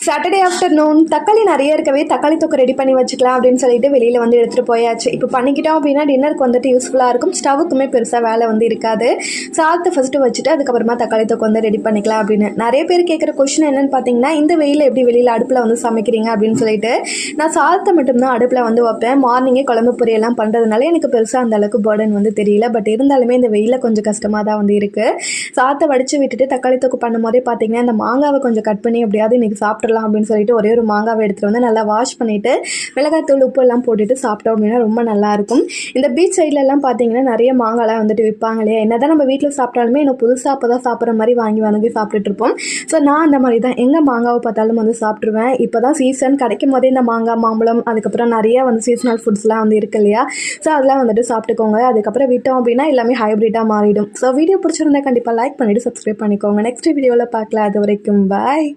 Saturday afternoon தக்காளி நிறைய இருக்கவே தக்காளி தொக்கு ரெடி பண்ணி வச்சுக்கலாம் அப்படின்னு சொல்லிட்டு வெளியில் வந்து எடுத்துகிட்டு போயாச்சு. இப்போ பண்ணிக்கிட்டோம் அப்படின்னா டின்னருக்கு வந்துட்டு யூஸ்ஃபுல்லாக இருக்கும். ஸ்டவ்வுக்குமே பெருசாக வேலை வந்து இருக்காது. சாதத்தை ஃபஸ்ட்டு வச்சுட்டு அதுக்கப்புறமா தக்காளி தொக்கு வந்து ரெடி பண்ணிக்கலாம் அப்படின்னு. நிறைய பேர் கேட்குற கொஸ்டின் என்னென்னு பார்த்தீங்கன்னா, இந்த வெயிலில் எப்படி வெளியில் அடுப்பில் வந்து சமைக்கிறீங்க அப்படின்னு சொல்லிட்டு. நான் சாதத்தை மட்டும்தான் அடுப்பில் வந்து வைப்பேன். மார்னிங்கே குழம்பு பொரியெல்லாம் பண்ணுறதுனால எனக்கு பெருசாக அந்த அளவுக்கு பர்டன் வந்து தெரியல. பட் இருந்தாலுமே இந்த வெயிலில் கொஞ்சம் கஷ்டமாக தான் வந்து இருக்குது. சாதத்தை வடித்து விட்டுட்டு தக்காளி தொக்கு பண்ணும் போதே பார்த்தீங்கன்னா இந்த மாங்காவை கொஞ்சம் கட் பண்ணி எப்படியாவது இன்றைக்கி சாப்பிட்றலாம் அப்படின்னு சொல்லிட்டு ஒரே ஒரு மாங்காவை எடுத்துகிட்டு வந்து நல்லா வாஷ் பண்ணிவிட்டு மிளகாய்த்தூள் உப்பு எல்லாம் போட்டுட்டு சாப்பிட்டோம் அப்படின்னா ரொம்ப நல்லாயிருக்கும். இந்த பீச் சைட்லலாம் பார்த்தீங்கன்னா நிறைய மாங்காய்லாம் வந்துட்டு விற்பாங்க இல்லையா. என்ன தான் நம்ம வீட்டில் சாப்பிட்டாலுமே இன்னும் புதுசாக அப்போ தான் சாப்பிட்ற மாதிரி வாங்கி சாப்பிட்டுட்டு இருப்போம். ஸோ நான் அந்த மாதிரி தான் எங்கே மாங்காவை பார்த்தாலும் வந்து சாப்பிட்ருவேன். இப்போ தான் சீசன் கிடைக்கும் போதே இந்த மாங்காய் மாம்பழம் அதுக்கப்புறம் நிறைய வந்து சீசனல் ஃபுட்ஸ்லாம் வந்து இருக்கு இல்லையா. ஸோ அதெல்லாம் வந்துட்டு சாப்பிட்டுக்கோங்க. அதுக்கப்புறம் விட்டோம் அப்படின்னா எல்லாமே ஹைப்ரிட்டாக மாறிடும். ஸோ வீடியோ பிடிச்சிருந்தா கண்டிப்பாக லைக் பண்ணிவிட்டு சப்ஸ்கிரைப் பண்ணிக்கோங்க. நெக்ஸ்ட் வீடியோவில் பார்க்கலாம். அது வரைக்கும் பாய்.